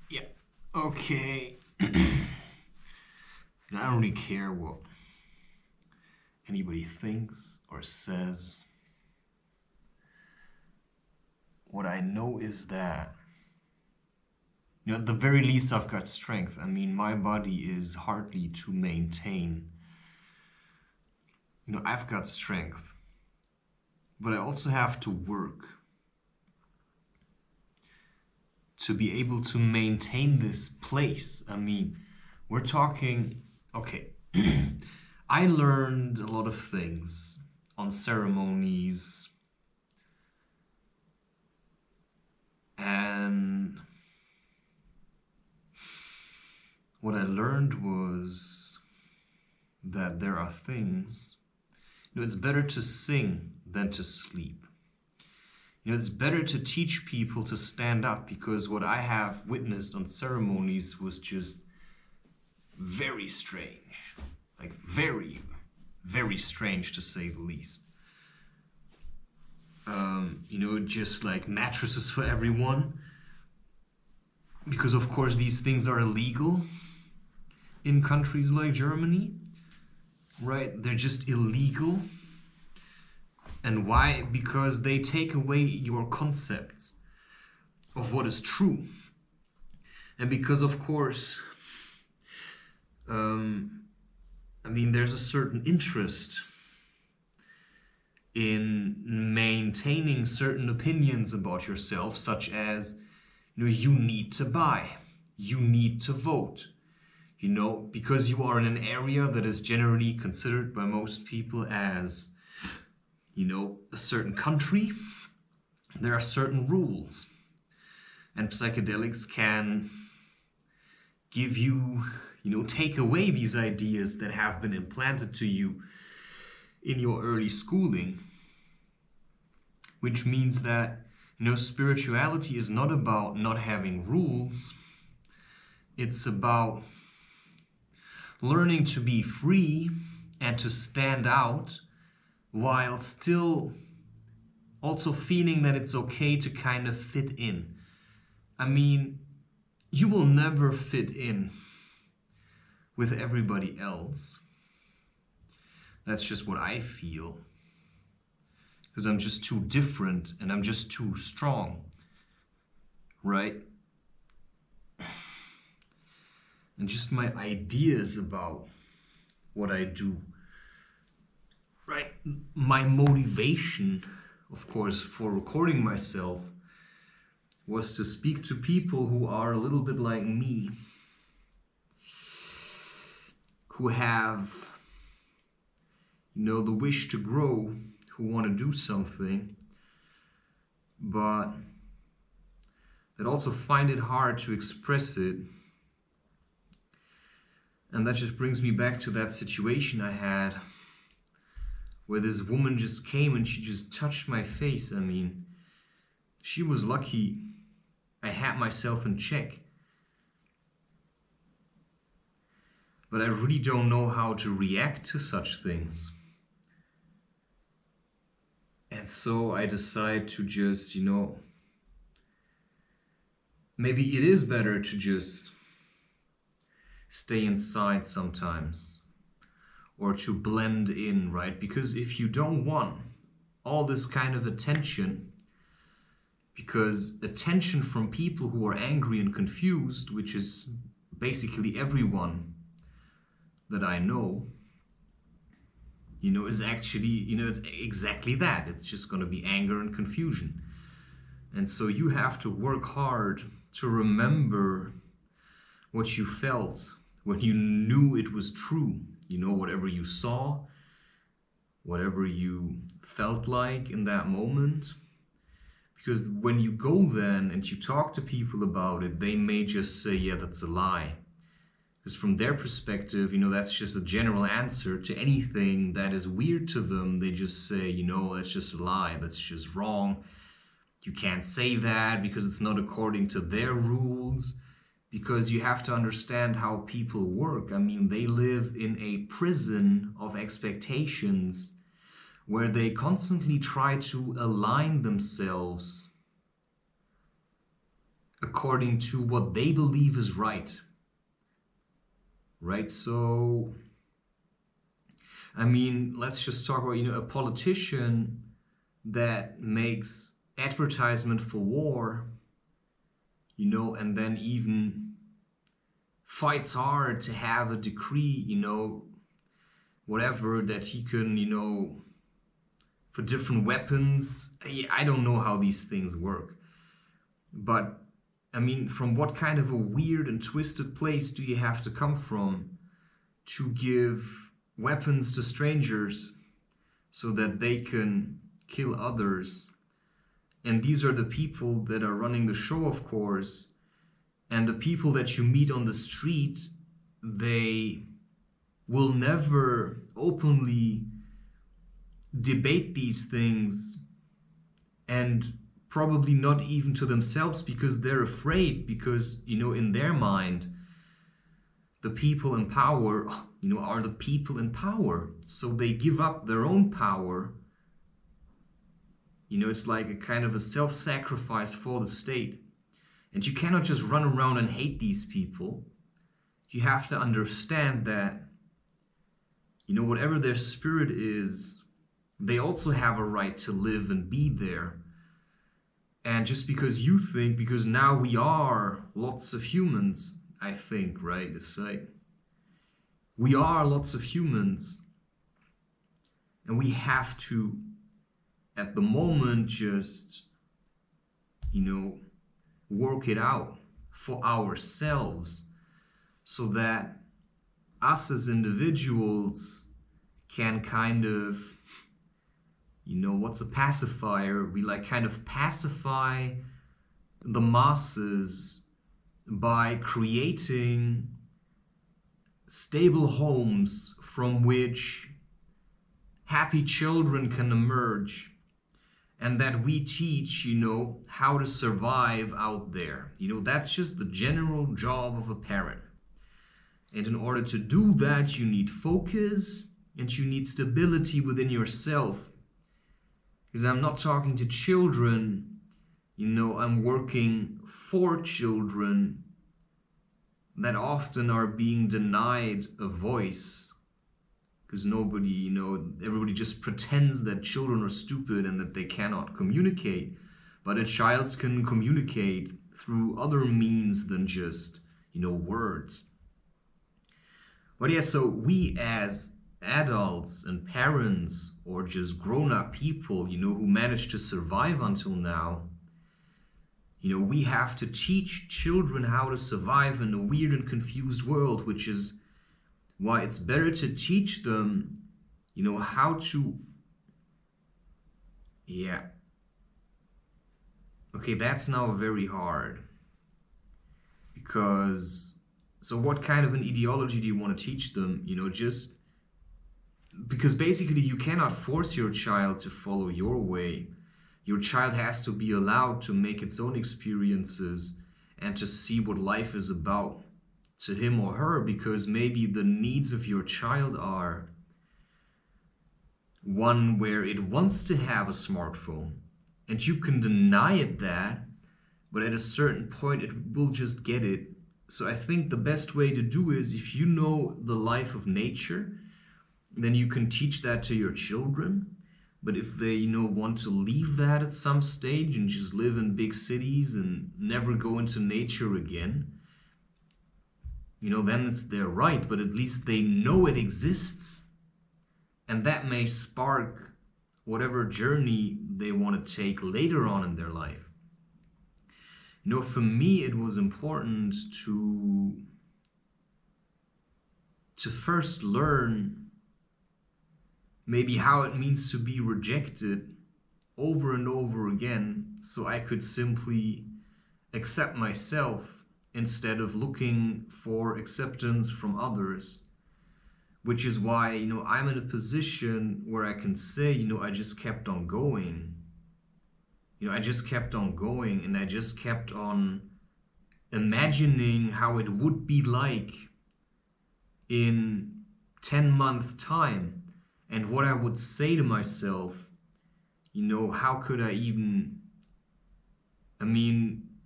Yeah, okay. I don't really care what anybody thinks or says. What I know is that, at the very least, I've got strength. I mean, my body is hardly to maintain. I've got strength, but I also have to work to be able to maintain this place. I mean, we're talking, okay, I learned a lot of things on ceremonies, and what I learned was that there are things, it's better to sing than to sleep. It's better to teach people to stand up, because what I have witnessed on ceremonies was just very strange. Like very, very strange to say the least. Just like mattresses for everyone. Because of course these things are illegal in countries like Germany. Right? They're just illegal. And why? Because they take away your concepts of what is true. And because, of course, there's a certain interest in maintaining certain opinions about yourself, such as, you need to buy, you need to vote, because you are in an area that is generally considered by most people as a certain country. There are certain rules, and psychedelics can give you, take away these ideas that have been implanted to you in your early schooling, which means that, spirituality is not about not having rules. It's about learning to be free and to stand out, while still also feeling that it's okay to kind of fit in. I mean, you will never fit in with everybody else. That's just what I feel. Because I'm just too different and I'm just too strong. Right? And just my ideas about what I do. Right, my motivation, of course, for recording myself was to speak to people who are a little bit like me, who have, the wish to grow, who want to do something, but that also find it hard to express it. And that just brings me back to that situation I had, where this woman just came and she just touched my face. I mean, she was lucky I had myself in check. But I really don't know how to react to such things. And so I decide to just, maybe it is better to just stay inside sometimes. Or to blend in, right? Because if you don't want all this kind of attention, because attention from people who are angry and confused, which is basically everyone that I know, is actually, it's exactly that. It's just going to be anger and confusion. And so you have to work hard to remember what you felt when you knew it was true. Whatever you saw, whatever you felt like in that moment. Because when you go then and you talk to people about it, they may just say, yeah, that's a lie. Because from their perspective, that's just a general answer to anything that is weird to them. They just say, that's just a lie, that's just wrong. You can't say that because it's not according to their rules. Because you have to understand how people work. I mean, they live in a prison of expectations where they constantly try to align themselves according to what they believe is right. Right? So, I mean, let's just talk about, a politician that makes advertisement for war, and then even fights hard to have a decree, whatever, that he can, for different weapons. I don't know how these things work. But, I mean, from what kind of a weird and twisted place do you have to come from to give weapons to strangers so that they can kill others? And these are the people that are running the show, of course. And the people that you meet on the street, they will never openly debate these things, and probably not even to themselves, because they're afraid, because, in their mind, the people in power, are the people in power. So they give up their own power. It's like a kind of a self-sacrifice for the state. And you cannot just run around and hate these people. You have to understand that, whatever their spirit is, they also have a right to live and be there. And just because you think, because now we are lots of humans, I think, right? It's like, we are lots of humans. And we have to, at the moment, just, work it out for ourselves, so that us as individuals can kind of, what's a pacifier? We kind of pacify the masses by creating stable homes from which happy children can emerge, and that we teach, how to survive out there. That's just the general job of a parent. And in order to do that, you need focus and you need stability within yourself. Because I'm not talking to children, I'm working for children that often are being denied a voice. Because nobody, everybody just pretends that children are stupid and that they cannot communicate. But a child can communicate through other means than just, words. But yeah, so we as adults and parents, or just grown-up people, who managed to survive until now, we have to teach children how to survive in a weird and confused world, which is why it's better to teach them, how to, okay, that's now very hard. Because, so what kind of an ideology do you want to teach them? Just, because basically you cannot force your child to follow your way. Your child has to be allowed to make its own experiences and to see what life is about to him or her, because maybe the needs of your child are one where it wants to have a smartphone, and you can deny it that, but at a certain point it will just get it. So I think the best way to do is, if you know the life of nature, then you can teach that to your children. But if they, want to leave that at some stage and just live in big cities and never go into nature again, then it's their right, but at least they know it exists. And that may spark whatever journey they want to take later on in their life. For me, it was important to first learn maybe how it means to be rejected over and over again, so I could simply accept myself instead of looking for acceptance from others. Which is why, I'm in a position where I can say, I just kept on going. I just kept on going, and I just kept on imagining how it would be like in 10-month time, and what I would say to myself. How could I even,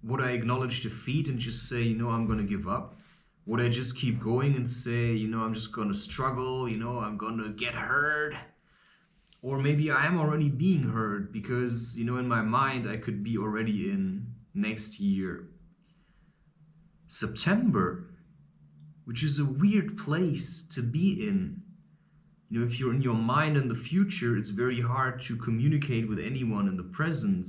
would I acknowledge defeat and just say, I'm going to give up? Would I just keep going and say, I'm just going to struggle, I'm going to get hurt? Or maybe I am already being hurt because, in my mind, I could be already in next year, September, which is a weird place to be in. If you're in your mind in the future, it's very hard to communicate with anyone in the present.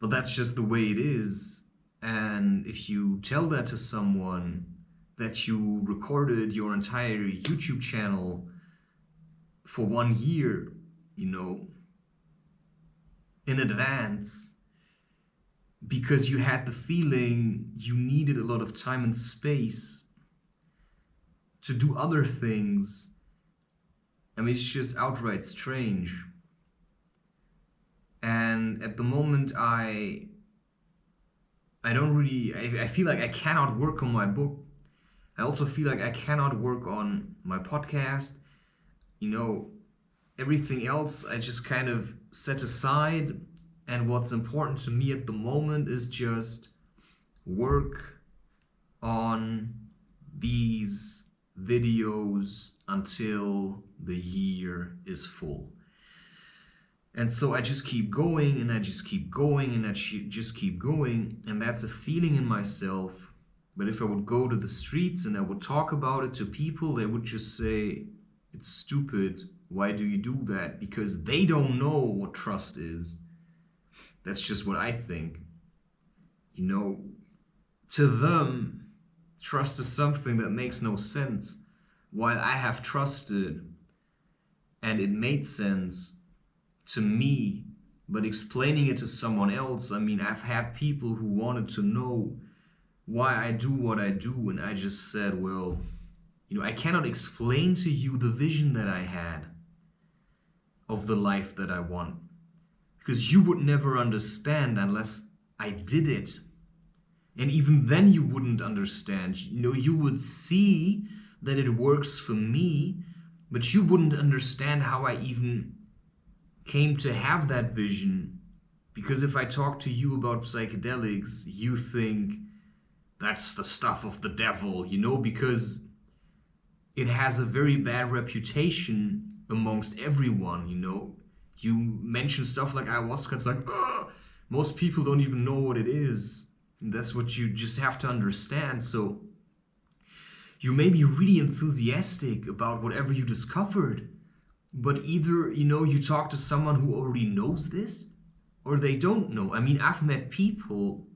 But that's just the way it is. And if you tell that to someone, that you recorded your entire YouTube channel for 1 year, in advance, because you had the feeling you needed a lot of time and space to do other things, it's just outright strange. And at the moment, I feel like I cannot work on my book. I also feel like I cannot work on my podcast. Everything else I just kind of set aside. And what's important to me at the moment is just work on these videos until the year is full. And so I just keep going, and I just keep going, and I just keep going. And that's a feeling in myself. But if I would go to the streets and I would talk about it to people, they would just say, it's stupid. Why do you do that? Because they don't know what trust is. That's just what I think. To them, trust is something that makes no sense. While I have trusted, and it made sense to me, but explaining it to someone else, I've had people who wanted to know why I do what I do, and I just said, well, I cannot explain to you the vision that I had of the life that I want, because you would never understand unless I did it. And even then you wouldn't understand. You would see that it works for me, but you wouldn't understand how I even came to have that vision. Because if I talk to you about psychedelics, you think that's the stuff of the devil, because it has a very bad reputation amongst everyone, You mention stuff like ayahuasca, it's like, most people don't even know what it is. And that's what you just have to understand. So you may be really enthusiastic about whatever you discovered, but either, you talk to someone who already knows this, or they don't know. I've met people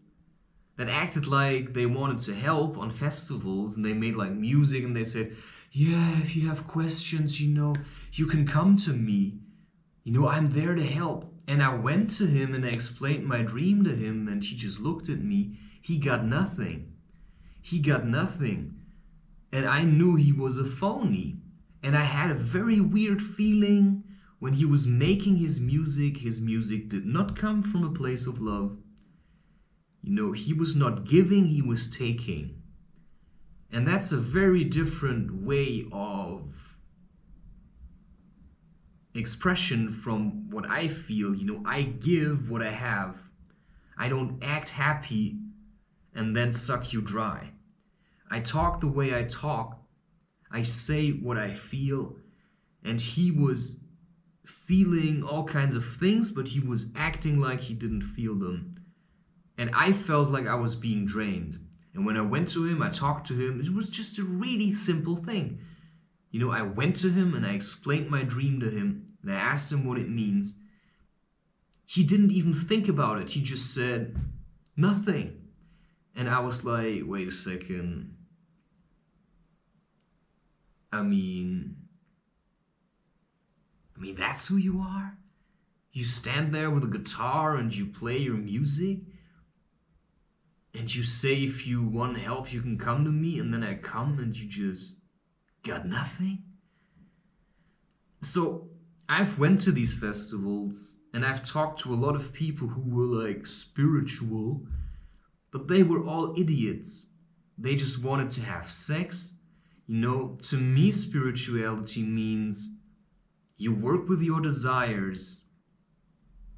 that acted like they wanted to help on festivals, and they made like music, and they said, yeah, if you have questions, you can come to me. I'm there to help. And I went to him and I explained my dream to him, and he just looked at me. He got nothing. And I knew he was a phony. And I had a very weird feeling when he was making his music. His music did not come from a place of love. He was not giving, he was taking. And that's a very different way of expression from what I feel. I give what I have. I don't act happy and then suck you dry. I talk the way I talk. I say what I feel. And he was feeling all kinds of things, but he was acting like he didn't feel them. And I felt like I was being drained. And when I went to him, I talked to him. It was just a really simple thing. I went to him and I explained my dream to him. And I asked him what it means. He didn't even think about it. He just said, nothing. And I was like, wait a second. That's who you are? You stand there with a guitar and you play your music? and you say if you want help, you can come to me, and then I come and you just got nothing? So I've went to these festivals and I've talked to a lot of people who were like spiritual, but they were all idiots. They just wanted to have sex. To me, spirituality means you work with your desires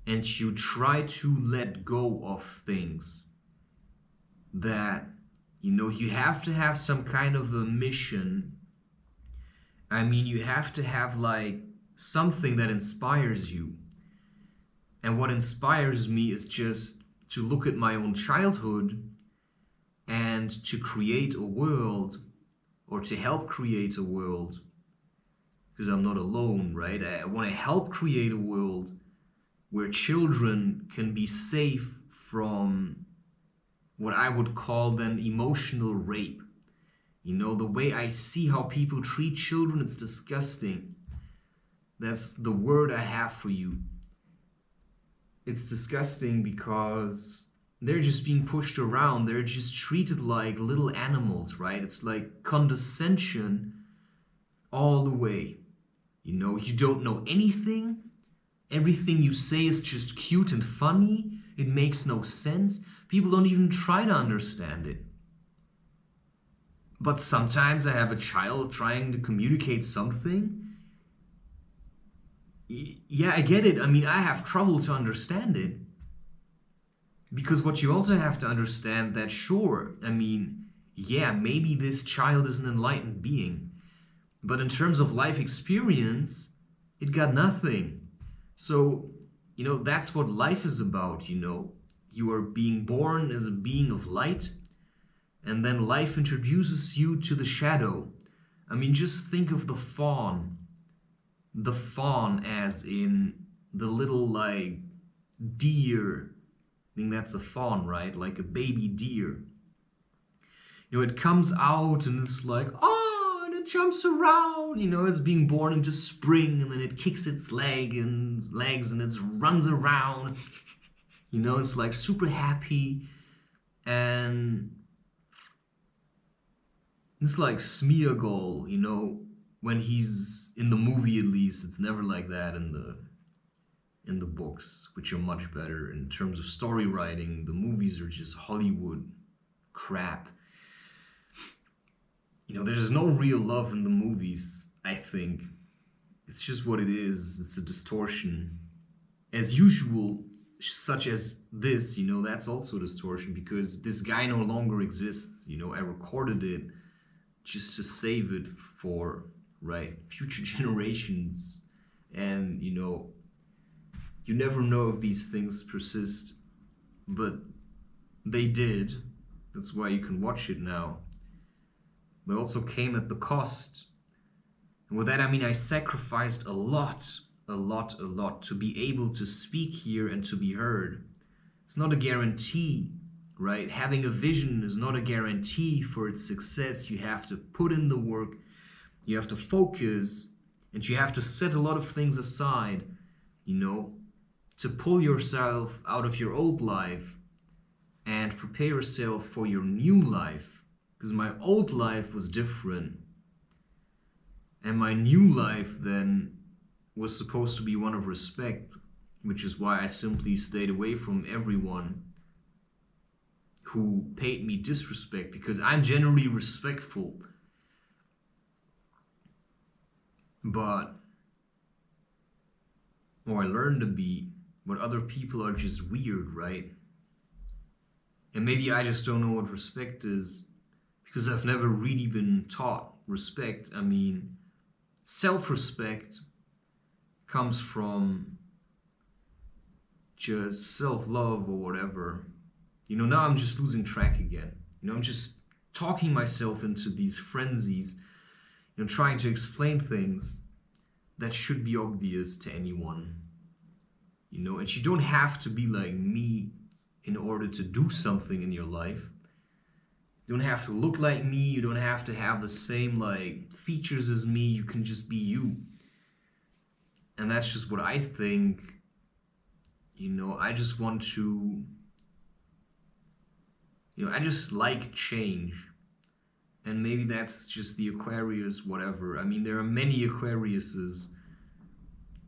and you try to let go of things that, you have to have some kind of a mission. I mean, you have to have like something that inspires you. And what inspires me is just to look at my own childhood and to create a world, or to help create a world, because I'm not alone, right? I want to help create a world where children can be safe from what I would call then emotional rape. The way I see how people treat children, it's disgusting. That's the word I have for you. It's disgusting because they're just being pushed around. They're just treated like little animals, right? It's like condescension all the way. You don't know anything. Everything you say is just cute and funny. It makes no sense. People don't even try to understand it. But sometimes I have a child trying to communicate something. Yeah, I get it. I mean, I have trouble to understand it. Because what you also have to understand that, sure, I mean, yeah, maybe this child is an enlightened being. But in terms of life experience, it got nothing. So, that's what life is about, You are being born as a being of light, and then life introduces you to the shadow. I mean, just think of the fawn. The fawn as in the little, like, deer. I think that's a fawn, right? Like a baby deer. It comes out and it's like, oh, and it jumps around. It's being born into spring, and then it kicks its legs and it runs around. It's like super happy. And it's like Smeagol, when he's in the movie, at least. It's never like that in the books, which are much better in terms of story writing. The movies are just Hollywood crap. There's no real love in the movies, I think. It's just what it is. It's a distortion. As usual, such as this, that's also a distortion, because this guy no longer exists. I recorded it just to save it for, right, future generations. And, you never know if these things persist, but they did. That's why you can watch it now. But it also came at the cost. And with that, I mean, I sacrificed a lot to be able to speak here and to be heard. It's not a guarantee, right? Having a vision is not a guarantee for its success. You have to put in the work, you have to focus, and you have to set a lot of things aside, to pull yourself out of your old life and prepare yourself for your new life. Because my old life was different. And my new life then was supposed to be one of respect, which is why I simply stayed away from everyone who paid me disrespect, because I'm generally respectful. Or I learned to be, but other people are just weird, right? And maybe I just don't know what respect is, because I've never really been taught respect. I mean, self-respect comes from just self-love or whatever. Now I'm just losing track again. I'm just talking myself into these frenzies, trying to explain things that should be obvious to anyone. And you don't have to be like me in order to do something in your life. You don't have to look like me. You don't have to have the same features as me. You can just be you. And that's just what I think. I just want to I just like change. And maybe that's just the Aquarius, whatever. I mean, there are many Aquariuses,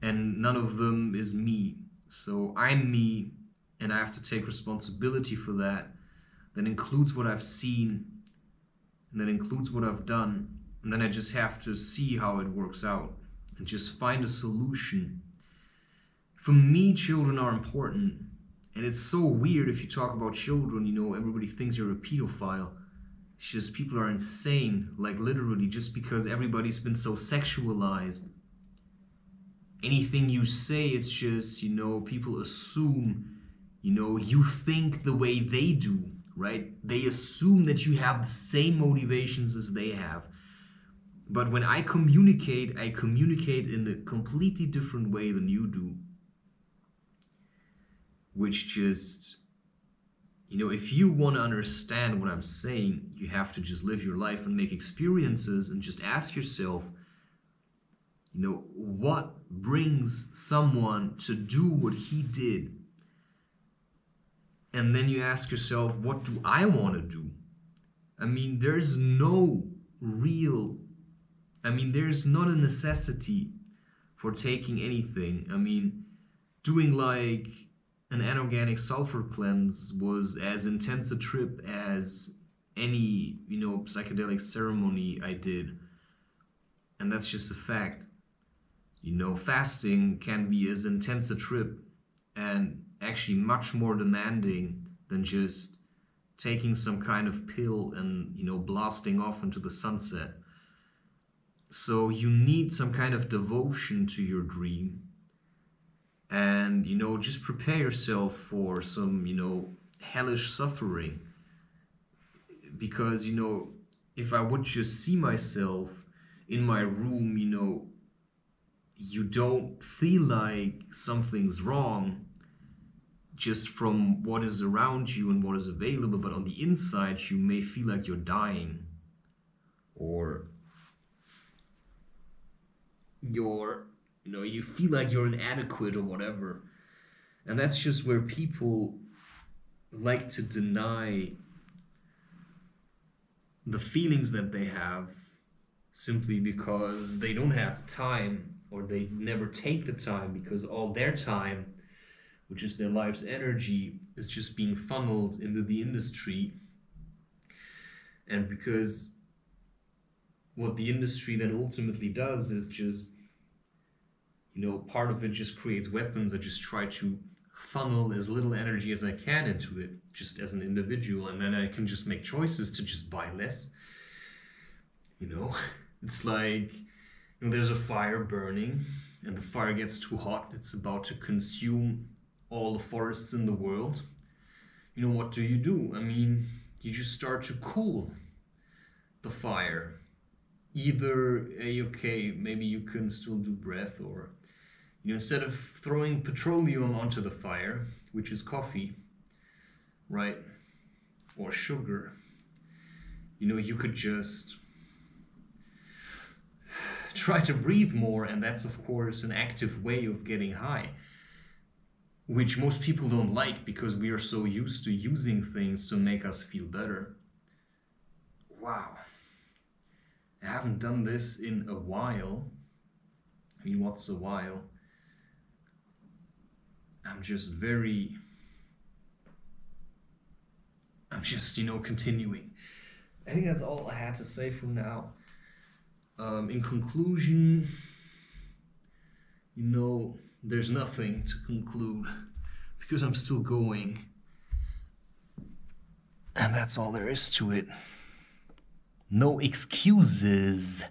and none of them is me. So I'm me, and I have to take responsibility for that. That includes what I've seen, and that includes what I've done. And then I just have to see how it works out and just find a solution. For me, children are important. And it's so weird if you talk about children, everybody thinks you're a pedophile. It's just people are insane, like literally, just because everybody's been so sexualized. Anything you say, it's just, people assume, you think the way they do, right? They assume that you have the same motivations as they have. But when I communicate in a completely different way than you do. Which just, if you want to understand what I'm saying, you have to just live your life and make experiences and just ask yourself, what brings someone to do what he did? And then you ask yourself, what do I want to do? I mean, there's not a necessity for taking anything. I mean, doing like an anorganic sulfur cleanse was as intense a trip as any, psychedelic ceremony I did. And that's just a fact. Fasting can be as intense a trip and actually much more demanding than just taking some kind of pill and, blasting off into the sunset. So you need some kind of devotion to your dream. And, just prepare yourself for some, hellish suffering. Because, if I would just see myself in my room, you don't feel like something's wrong just from what is around you and what is available. But on the inside, you may feel like you're dying. Or you feel like you're inadequate or whatever. And that's just where people like to deny the feelings that they have simply because they don't have time, or they never take the time because all their time, which is their life's energy, is just being funneled into the industry. And because what the industry then ultimately does is just, part of it just creates weapons that just try to funnel as little energy as I can into it, just as an individual, and then I can just make choices to just buy less. It's like, there's a fire burning, and the fire gets too hot, it's about to consume all the forests in the world. What do? I mean, you just start to cool the fire. Either, okay, maybe you can still do breath, or instead of throwing petroleum onto the fire, which is coffee, right, or sugar, you could just try to breathe more, and that's of course an active way of getting high, which most people don't like because we are so used to using things to make us feel better. Wow. I haven't done this in a while. I mean, what's a while? I'm just, continuing. I think that's all I had to say for now. In conclusion, there's nothing to conclude because I'm still going. And that's all there is to it. No excuses.